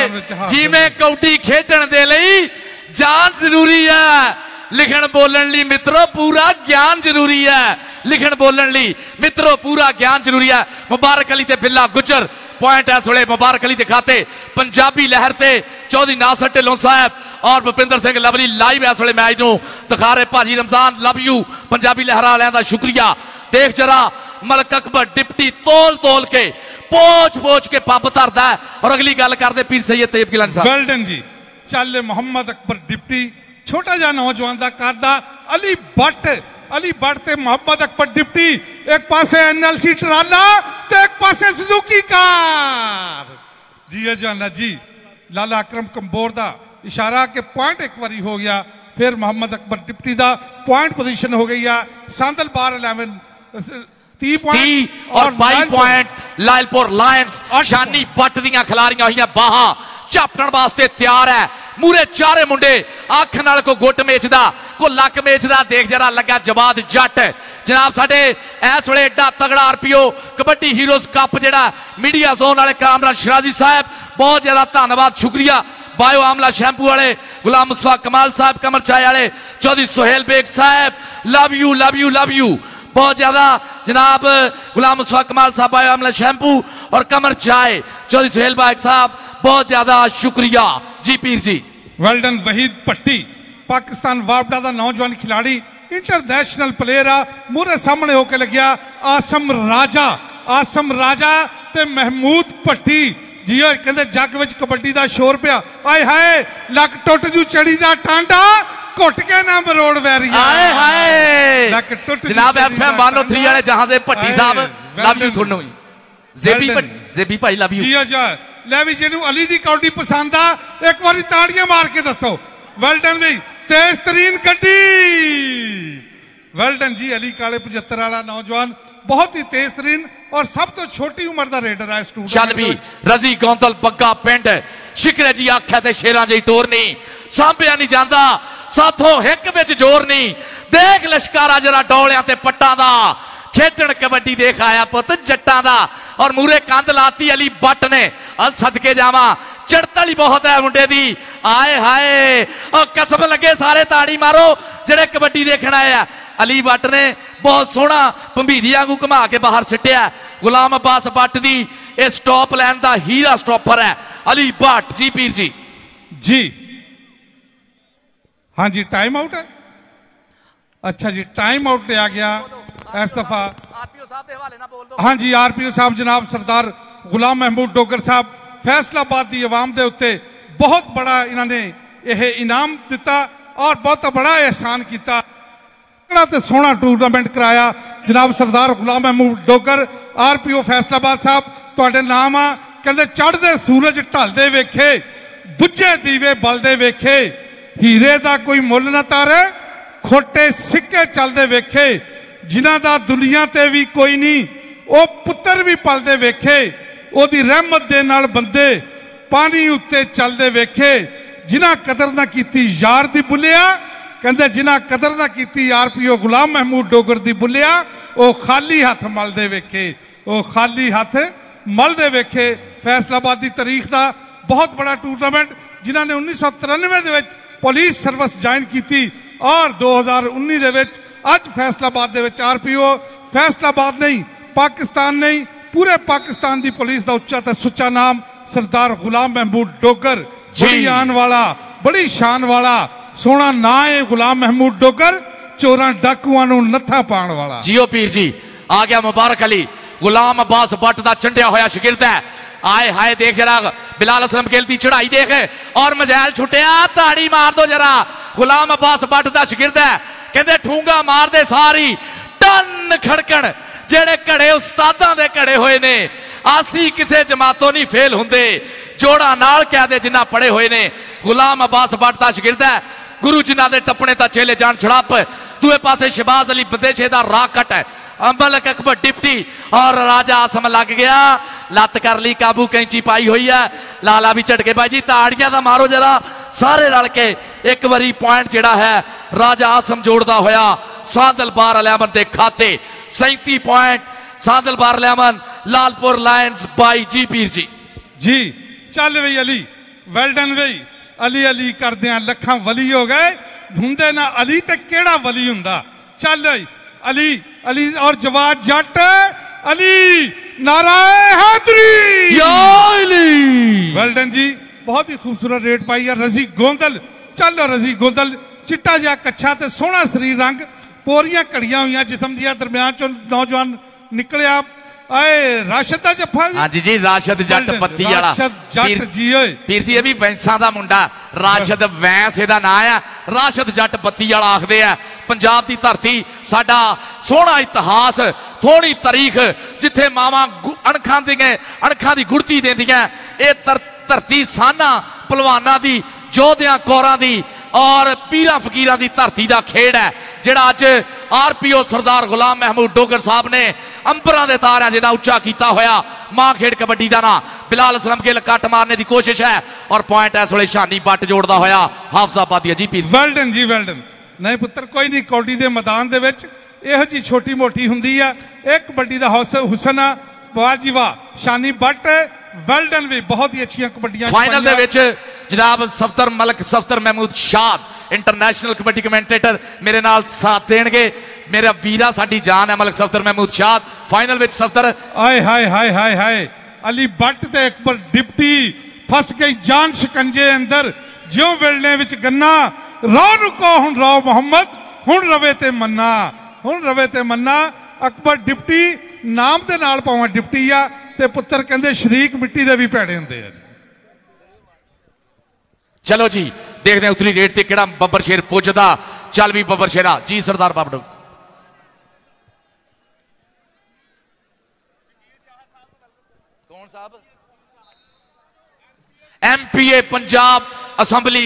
जिवें कौडी खेडण दे लई जान जरूरी है, लिखण बोलण लई मित्रों पूरा ज्ञान जरूरी है, लिखण बोलण लई मित्रों पूरा ज्ञान जरूरी है। मुबारक अली ते बिल्ला गुज्जर पॉइंट इस वे मुबारक अली दिखाते पंजाबी लहर से चौधरी नासर ढिल्लों साहब और भुपिंदर सिंह लवली लाइव इस वे मैच नूं दिखा रहे। भाजी रमजान लव यू पंजाबी लहर वालियां दा शुक्रिया। देख जरा मलक अकबर डिप्टी तोल तोल के पोच पोच के पब धरदा है। और अगली गल करते पीर सैयद तैयब गिलानी साहब। वेल्डन जी चल मोहम्मद अकबर डिप्टी छोटा जा नौजवान का करदा अली बट ते मोहम्मद अकबर डिप्टी एक पासे NLC ट्राला ते एक पासे सुजुकी कार। जी जाना जी लाला अकरम कंबोर का इशारा कि पॉइंट एक बारी हो गया, फिर मोहम्मद अकबर डिप्टी का पॉइंट पोजीशन हो गई है। सांदल बार 11 30 पॉइंट और 22 पॉइंट लायलपुर लायंस शानी पट दियां खिलारियां हुई बाहां झापटन वास्ते तैयार है। मूरे चारे मुंडे अख नाल को गुट मेचदा को लक मेचदा देख जरा लगा जवाद जट जनाब साडे इस वेले एडा तगड़ा आरपीओ कबड्डी हीरोज कप जेड़ा मीडिया जोन वाले कामरान शिराजी साहब बहुत ज्यादा धन्यवाद शुक्रिया। बायो आमला शैंपू वाले गुलाम मुस्तफा कमाल साहब कमर चाय वाले चौधरी सोहेल बेग साहब love you love you love you बहुत ज्यादा जनाब गुलाम मुस्तफा कमाल साहब बायो आमला शैंपू और कमर चाय चौधरी सोहेल बेग साहब बहुत ज्यादा शुक्रिया जी पीर जी। वेल डन वहीद पट्टी पाकिस्तान वापडा का नौजवान खिलाड़ी इंटरनेशनल प्लेयर आ मूरे सामने होके लग्या आसम राजा ते महमूद भट्टी जी कहते जग विच कबड्डी का शोर पिया आए हाय लक टुट जू चढ़ी दा टांडा घुट के ना मरोड़ वैरी आए हाय जनाब एफएम 103 वाले जहां से भट्टी साहब लव यू थोनू जेबी भाई लव यू जी अच्छा ले भी जिन्हों अली दी कौडी पसंद आ एक बार ताड़ियां मार के दसो। वेल डन जी तेज तरीन गड्डी वेल डन जी अली काले 75 वाला नौजवान बहुत ही तेज तरीन और सब तो छोटी उम्र का रेडर है स्टूडेंट चल भी रजी गौंदल बग्गा पिंड शिकरे जी आख्या ते शेरां जी टोर नहीं सांभिया नहीं जाता साथों हिक विच जोर नहीं देख लश्कारा जरा डोलियां ते पट्टां दा खेडण कबड्डी देख आया पुत जट्टां दा और मूरे कंध लाती अली बट ने सदके जावा चढ़तली बहुत है मुंडे दी आए हाय और कसम लगे सारे ताड़ी मारो जेड़े कबड्डी देखण आए आ। अली बट ने बहुत सोहना भंबीरी वांगू घुमा के बाहर सिटिया। गुलाम अब्बास बट दी ये स्टॉप लैन दा हीरा स्टॉपर है अली बट जी पीर जी जी हाँ जी टाइम आउट है अच्छा जी टाइम आउट लिया गया इस दफा हाँ जी आरपीओ साहब जनाब सरदार गुलाम महमूद डोगर साहब फैसलाबाद की आवाम के उत्ते बहुत बड़ा इन्होंने यह इनाम दिता और बहुत बड़ा एहसान किया सोहना टूरनामेंट कराया जनाब सरदार गुलाम महमूद डोगर आरपीओ फैसलाबाद साहब तुहाडे नाम आ कहते चढ़ते सूरज ढलते वेखे बुझे दीवे बलते वेखे हीरे का कोई मुल ना तारे खोटे सिक्के चलते वेखे जिन्हां दा दुनिया ते भी कोई नहीं वो पुत्र भी पलते वेखे ओदी रहमत दे नाल बंदे पानी उत्ते चलते वेखे जिन्हां कदर ना कीती यार दी बुलिया कहते जिन्हां कदर ना कीती आरपीओ गुलाम महमूद डोगर दी बुलिया वो खाली हथ मलते वेखे वो खाली हथ मलते वेखे। फैसलाबाद की तारीख का बहुत बड़ा टूरनामेंट जिन्होंने 1993 पुलिस सर्विस ज्वाइन की और 2019 अज फैसलाबाद आरपीओ फैसलाबाद नहीं पाकिस्तान नहीं पूरे पाकिस्तान की पुलिस का उच्चा तो सुच्चा नाम सरदार गुलाम महमूद डोगर बड़ी आन वाला बड़ी शान वाला सोहना ना है गुलाम महमूद डोगर चोरां डाकुआं नूं नत्था पाण वाला जियो पीर जी आ गया मुबारक अली गुलाम अब्बास बट का चंडिया होया शिगिरद है आए हाय देख जरा बिलाल असलम गिल की चढ़ाई देख और मजैल छुटिया ताड़ी मार दो जरा गुलाम अब्बास बट का शिगिरद है कहते ठूंगा मार दे सारी टन खड़कन जेड़े घड़े उस्तादां दे घड़े हुए ने आसी किसे जमातों नहीं फेल हुंदे जोड़ा नाल कह दे जिन्ना पढ़े हुए ने गुलाम अब्बास बट का शिगिरद है गुरु जिन्ना दे टपने ता चेले जान छड़प दूए पासे शहबाज अली बदेशे दा राकट है अमल अकबर डिप्टी और राजा आसम लग गया लत कर ली काबू कैंची पाई हुई है लाला भी झटके भाई जी ताड़ियां दा मारो जरा सारे रल के एक बारी पॉइंट जेड़ा है राजा आसम जोड़दा होया सादल बार अलियामन दे खाते 37 पॉइंट सादल बार अलियामन लालपुर लायंस बाई जी पीर जी चल बई अली वेल डन बई अली अली करदे लखां वली हो गए हुंदे ना अली ते केड़ा वली हुंदा चल अली अली और जवाद जट अली नाराए हैदरी या अली वेल डन जी बहुत ही खूबसूरत रेट पाई है रजी गोंदल चल रजी गोंदल चिट्टा जिहा कच्छा ते सोहना शरीर रंग पोरियां घड़ियां हुई जिसम दिया दरम्यान चो नौजवान निकलिया आए राशिद दा जफ्फा हाँ जी राशिद जट पत्ती वाला जट जी पीर जी ये भी वैंसा दा मुंडा राशिद वैंस इहदा नाम है राशिद जट पत्ती वाला आखदे आ पंजाब की धरती साडा सोहना इतिहास थोड़ी तारीख जिथे मावां अणखां दी गुड़ती देंदियां ये धरती साना पहलवाना दी योद्धियां कौरां दी और पीरा फकीरां दी धरती दा खेड है जिहड़ा अज RPO सरदार गुलाम महमूद डोगर साहब ने अंबरां दे तारियां जिन्ना उच्चा कीता होया। मां खेड कबड्डी दा ना बिलाल असलम गिल कट मारने की कोशिश है और पॉइंट इस वेले शानी बट जोड़दा होया हाफजाबादी जी पीर। वेल डन जी वेल डन। नहीं पुत्र कोई नहीं, कौडी दे मैदान दे विच इहो जी छोटी मोटी हुंदी आ। एक कबड्डी दा हुसन आ, वाह जी वाह, शानी बट वेल डन भी बहुत ही अच्छी कबड्डियां। फाइनल दे विच जनाब सफदर मलक सफदर महमूद शाद इंटरनेशनल कबड्डी कमेंटेटर मेरे नाल साथ देंगे। मेरा वीरा साडी जान है मलक सफदर महमूद शाद। फाइनल विच सफदर आए हाय हाय हाय हाय अली बट ते अकबर डिप्टी फस गई जान शिकंजे अंदर ज्यों वेलने विच गन्ना रो रुको हुन रो मोहम्मद हुन रवे ते मन्ना हुन रवे ते मन्ना। अकबर डिप्टी नाम दे नाल भावें डिप्टी आ ते पुत्र कहंदे शरीक मिट्टी दे भी भैड़े हुंदे आ। चलो जी देखते हैं उतली रेट से केड़ा बब्बर शेर पुजदा। चल भी बब्बर शेरा जी सरदार बाबा डोगर कौन साहब MPA पंजाब असम्बली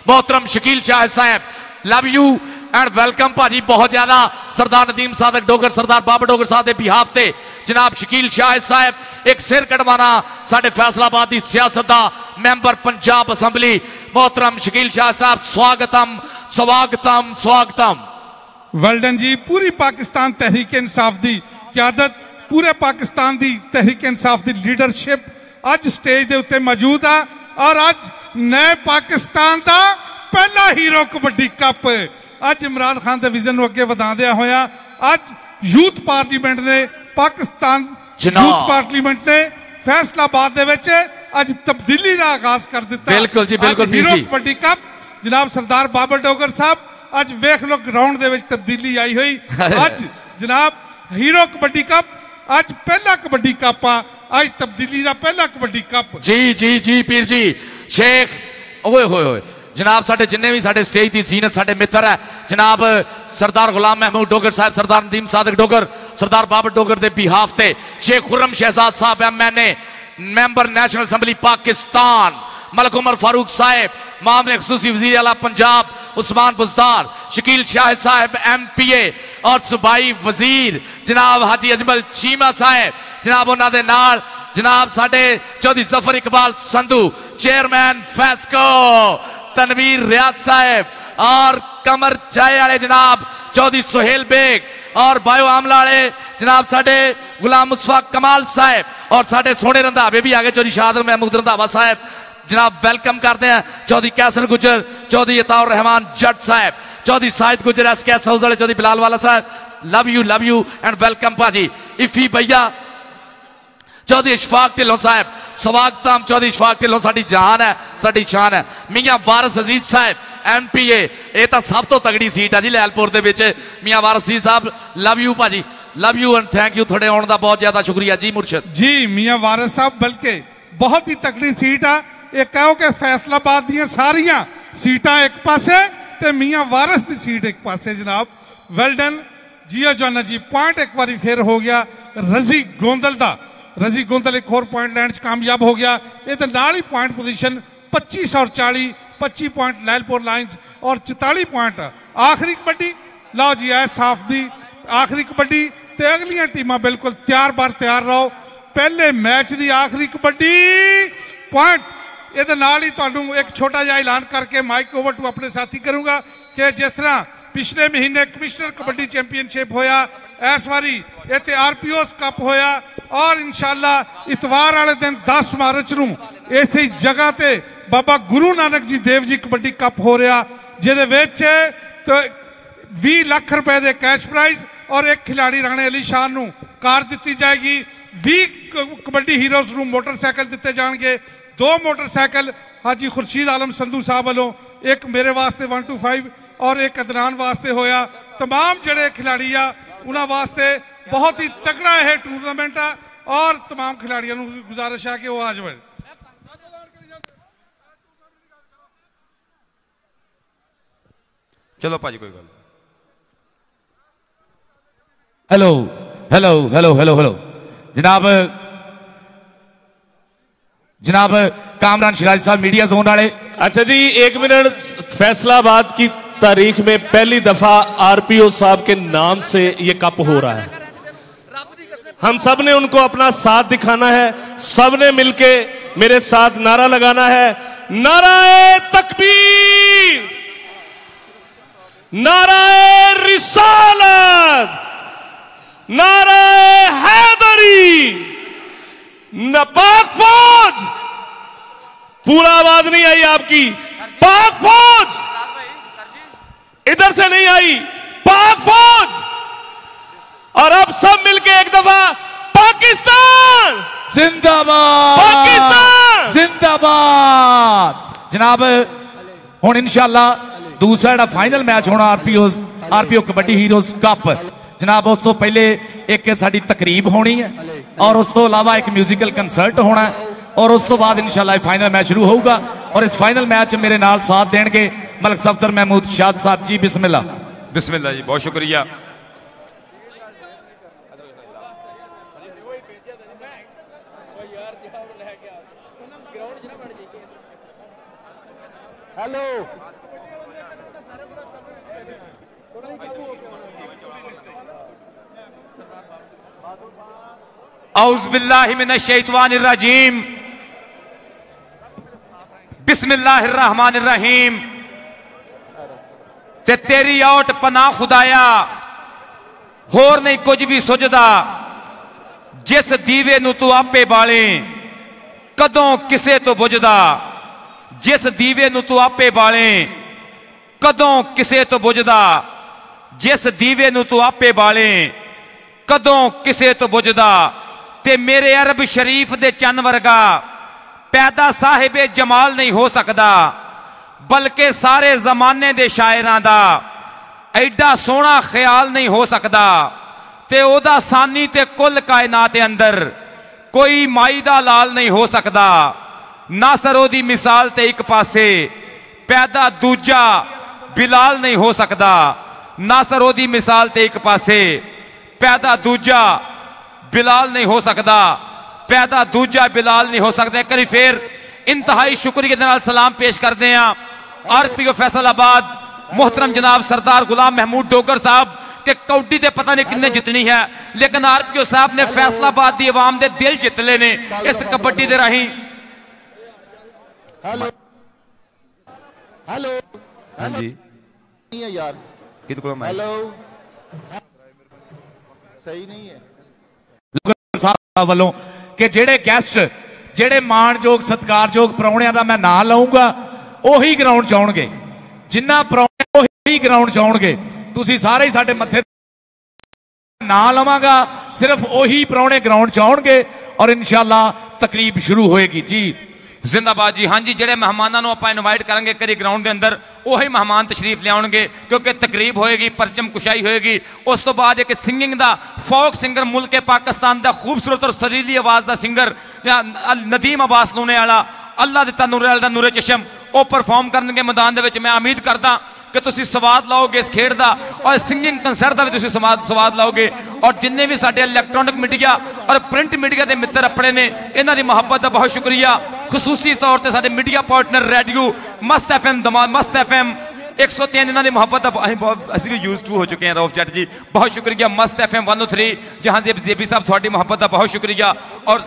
मोहतरम शकील शाहिद साहब लव यू एंड वेलकम भाजी बहुत ज्यादा। सरदार नदीम सादक डोगर सरदार बाबा डोगर साहब के बिहाफ से जनाब शकील शाहिद साहब एक सिर कटवाना साडे फैसलाबाद की सियासत का मैंबर पंजाब असम्बली मोहतरम शकील शाह साहब स्वागतम स्वागतम स्वागतम। वेल्डन जी पूरी पाकिस्तान तहरीक इंसाफ की क्यादत पूरे पाकिस्तान की तहरीक इंसाफ की लीडरशिप अज स्टेज के उत्ते मौजूद आ और अज नए पाकिस्तान का पहला हीरो कबड्डी कप अज इमरान खान के विजन अगे वधांदिया होया अज यूथ पार्लीमेंट ने पाकिस्तान यूथ पार्लीमेंट ने फैसलाबाद दे विच अज तब्दीली का आगाज कर दिता। बिल्कुल जी बिल्कुल। हीरो कबड्डी कप जनाब सरदार बाबर डोगर साहब अज वेख लो ग्राउंड दे विच तब्दीली आई हुई। अज जनाब हीरो कबड्डी कप अज पहला कबड्डी कप आ अज तब्दीली का पहला कबड्डी कप। जी जी जी पीर जी शेख ओए होए होए जनाब साडे जिन्ने भी साडे स्टेज की जीनत साडे मित्र है जनाब सरदार गुलाम महमूद डोगर साहब सरदार नदीम सादक डोगर सरदार बाबर डोगर के बिहाफ से शेख खुर्रम शहजाद साहब MNA member national assembly Pakistan Malik Umar Farooq साहब मामले खसूसी वजीर आला पंजाब उस्मान बुजदार शकील शाहिद साहब MPA और सूबाई वजीर जनाब हाजी अजमल चीमा साहब जनाब उन्होंने नाल जनाब साडे चौधरी जफर इकबाल संधू चेयरमैन फैसको तनवीर रियाज साहब और कमर चाय वाले जनाब चौधरी सुहेल बेग और बायो आमला वाले जनाब साडे गुलाम मुस्तफा कमाल साहब और साडे सोने रंधावे भी आगे चौधरी शाहद महमूद रंधावा साहब जनाब वेलकम करते हैं चौधरी कैसर गुजर चौधरी अताउर रहमान जट साहब चौधरी साहिद गुजर SKS हाउस वाले चौधरी बिलाल वाला साहब लव यू एंड वेलकम भाजी। इफी भैया चौधरी इशफाक ढिल्लों साहब स्वागतम चौधरी इशफाक ढिल्लों साडी जान है साडी शान है। मियां वारिस अजीज साहब MPA ये तो सब तो तगड़ी सीट है जी लैलपुर दे विच मियां वारिस अजीज साहब लव यू भाजी love you and thank you थोड़े आने का बहुत ज्यादा शुक्रिया जी मुर्शद जी मियां वारिस साहब बल्कि बहुत ही तगड़ी सीट आ। ये कहो कि फैसलाबाद दी सारियां सीटां एक पासे ते मियां वारिस की सीट एक पासे जनाब वेल डन जियो जाना जी। पॉइंट एक बार फिर हो गया रजी गोंदल का रजी गोंदल एक होर पॉइंट लैंड कामयाब हो गया। ये तो नाल ही पॉइंट पोजीशन 25 और 40 25 पॉइंट लैलपुर लाइन्स और 44 पॉइंट आखिरी कबड्डी लो जी है साफ दी आखिरी कबड्डी ते अगलियां टीमां बिल्कुल तैयार बार तैयार रहो। पहले मैच की आखिरी कबड्डी पॉइंट ये नाल ही तुहानू एक छोटा जिहा ऐलान करके माइक ओवर टू अपने साथी करूंगा कि जिस तरह पिछले महीने कमिश्नर कबड्डी चैंपीयनशिप होया इस बारी इत्थे RPOs कप होया और इंशाअल्लाह इतवार वाले दिन 10 मार्च नूं इसी जगह ते बाबा गुरु नानक जी देव जी कबड्डी कप हो रहा जिहदे विच 20 लाख रुपए के कैश प्राइज और एक खिलाड़ी राणे अली शाह नूं कार दी जाएगी। 20 कबड्डी हीरोज नूं मोटरसाइकिल दिते जाएंगे 2 मोटरसाइकिल हाजी खुर्शीद आलम संधू साहब वालों एक मेरे वास्ते 125 और एक अदनान वास्ते होया। तमाम जड़े खिलाड़ी आ उन्हां वास्ते बहुत ही तगड़ा यह टूरनामेंट आ और तमाम खिलाड़ियों को गुजारिश है कि वो आ जाए। चलो भाजी कोई गल hello hello hello hello hello जनाब जनाब कामरान शिराजी साहब मीडिया जोन वाले। अच्छा जी, 1 मिनट। फैसलाबाद की तारीख में पहली दफा आरपीओ साहब के नाम से ये कप हो रहा है। हम सब ने उनको अपना साथ दिखाना है, सब ने मिलके मेरे साथ नारा लगाना है, नाराए तकबीर, नाराए रिसालत, नाराए हैदरी, पाक फौज। पूरा आवाज नहीं आई आपकी। पाक फौज, इधर से नहीं आई, पाक फौज। और अब सब मिलके एक दफा पाकिस्तान जिंदाबाद, पाकिस्तान जिंदाबाद। जनाब हुण इंशाअल्लाह दूसरा जिहड़ा फाइनल मैच होना आरपीओ कबड्डी हीरोज कप, जनाब उस तो पहले एक साडी तकरीब होनी है और उस तो अलावा एक म्यूजिकल कंसर्ट होना है और उस तो बाद इंशाअल्लाह फाइनल मैच शुरू होगा। और इस फाइनल मैच मेरे नाल साथ देंगे मलक सफदर महमूद शाद साहब जी। बिस्मिल्लाह। बिस्मिल्लाह जी, बहुत शुक्रिया। हेलो औज़ुबिल्लाहि मिनश्शैतानिर्रजीम, बिस्मिल्लाहिर्रहमानिर्रहीम। ते तेरी औट पनाह खुदाया, होर नहीं कुछ भी सुझदा, जिस दीवे नू तू आपे बाले, कदों किसे तो बुझदा। जिस दीवे नू तू आपे बाले, कदों किसे तो बुझदा। जिस दीवे नू तू आपे बाले, कदों किसे तो बुझदा। ते मेरे अरब शरीफ दे चन वर्गा पैदा साहिबे जमाल नहीं हो सकदा, बल्कि सारे जमाने दे शायरां दा एडा सोहना ख्याल नहीं हो सकदा। ते ओदा सानी ते कुल कायनात अंदर कोई माई दा लाल नहीं हो सकदा। नासर ओदी मिसाल ते एक पासे पैदा दूजा बिलाल नहीं हो सकदा। नासर ओदी मिसाल ते एक पासे पैदा दूजा बिलाल नहीं हो सकदा। पैदा दूजा बिलाल नहीं हो सकता। करी फिर इंतहाई शुक्रिया दे नाल सलाम पेश करते हैं आरपीओ फैसलाबाद मोहतरम जनाब सरदार गुलाम महमूद डोगर साहब के कौडी ते पता नहीं किन्ने जितनी है, लेकिन आरपीओ साहब ने फैसलाबाद दी आवाम दे दिल जित ले ने इस कबड्डी दे राही। हेलो हेलो हाँ जी नहीं है यार, हेलो सही नहीं है वालों कि जेड़े गेस्ट जेड़े माणयोग सत्कारयोग प्राहुणियां दा मैं नाम लाऊंगा ओही ग्राउंड चाउणगे, जिन्ना प्राहुणे ओही ग्राउंड चाउणगे। तुसी सारे ही साडे मत्थे नाम लवांगा, सिर्फ ओही प्राहुणे ग्राउंड चाउणगे और इंशाअल्लाह तकरीब शुरू होएगी जी। जिंदाबाद जी। हाँ जी, जेडे मेहमानों को आप इनवाइट करेंगे करी ग्राउंड के अंदर वही मेहमान तशरीफ ले आउणगे, क्योंकि तकरीब होएगी, परचम कुशाई होएगी। उस तो बाद एक सिंगिंग दा फोक सिंगर मुल्क पाकिस्तान का खूबसूरत और सरीली आवाज का सिंगर नदीम अब्बास लूने वाला अल्लाह दिता नूरे दा नूरे चशम वो परफॉर्म करनगे मैदान दे विच। मैं उम्मीद करदा कि तुसी स्वाद लाओगे इस खेड दा और सिंगिंग कंसर्ट का भी तुसी स्वाद लाओगे। और जिन्ने भी साडे इलैक्ट्रॉनिक मीडिया और प्रिंट मीडिया के मित्र अपने ने इन्हां दी मोहब्बत का बहुत शुक्रिया। खसूसी तौर पर साडे मीडिया पार्टनर रेडियो मस्त FM 103 इन्होंने मोहब्बत अभी यूज टू हो चुके हैं। रऊफ जट जी बहुत शुक्रिया। मस्त FM 103 जहां जेबी साहब थोड़ी मोहब्बत का बहुत शुक्रिया। और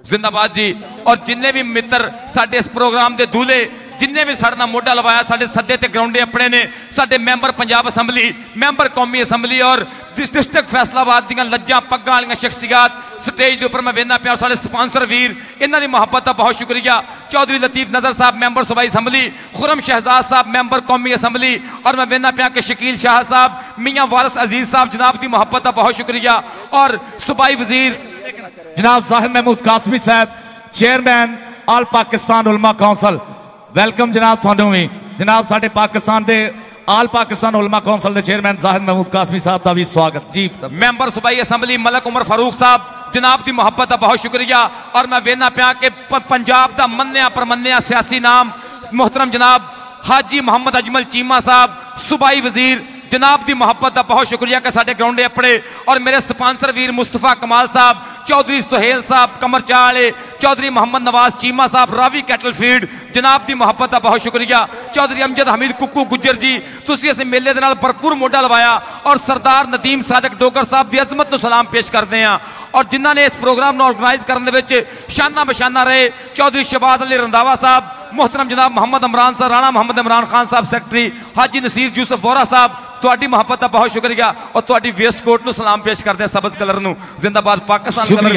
जिंदाबाद जी। और जिन्ने भी मित्र साडे इस प्रोग्राम के दूल्हे जिन्ने भी साडे नाल मोढा लवाया साडे सदे ते ग्राउंडे अपने ने, साडे मैंबर पंजाब असैम्बली, मैंबर कौमी असैम्बली और डिस्ट्रिक्ट फैसलाबाद दी लज्जा पग्गां वाली शख्सियत स्टेज के उपर मैं वेखना पिया। साडे स्पॉन्सर वीर इन्हां दी मोहब्बत का बहुत शुक्रिया। चौधरी लतीफ नजर साहब मैंबर सूबाई असैम्बली, खुरम शहजाद साहब मैंबर कौमी असैम्बली और मैं वेखना पिया कि शकील शाह साहब, मियाँ वारिस अजीज साहब जनाब की मोहब्बत का बहुत शुक्रिया। और सूबाई वजीर जनाब जाहिर महमूद कासमी साहब चेयरमैन ऑल पाकिस्तान उलमा काउंसिल, वेलकम जनाब थानू भी। जनाब साडे पाकिस्तान दे ऑल पाकिस्तान उलमा काउंसिल दे चेयरमैन जाहिर महमूद कासमी साहब का भी स्वागत जी। मैंबर सूबाई असैम्बली मलक उमर फारूक साहब जनाब की मोहब्बत का बहुत शुक्रिया। और मैं वेखना पिया कि पंजाब का मन्निया परमन्निया सियासी नाम मोहतरम जनाब हाजी मोहम्मद अजमल चीमा साहब सूबाई वजीर जनाब की मुहब्बत का बहुत शुक्रिया कि साडे ग्राउंडे अपने और मेरे स्पॉन्सर वीर मुस्तफा कमाल साहब, चौधरी सुहेल साहब कमर चाले, चौधरी मोहम्मद नवाज चीमा साहब रावी कैटल फीड, जनाब की मुहब्बत का बहुत शुक्रिया। चौधरी अमजद हमीद कुक्कू गुज्जर जी, तुसीं इस मेले दे नाल भरपूर मोढा लवाया और सरदार नदीम सादक डोगर साहब की अजमत को सलाम पेश करते हैं। और जिन्होंने ने इस प्रोग्राम को ऑर्गेनाइज करने में शाना बशाना रहे, चौधरी शहबाज अली रंधावा साहब, मोहतरम जनाब मोहम्मद इमरान साहब, राणा मोहम्मद इमरान खान साहब सेक्रेटरी, हाजी नसीर यूसुफ वोरा साहब, तुहाडी मुहब्बत का बहुत शुक्रिया और तुहाडी वेस्ट कोट को सलाम पेश करते हैं, सबज कलर नूं जिंदाबाद पाकिस्तान कलर।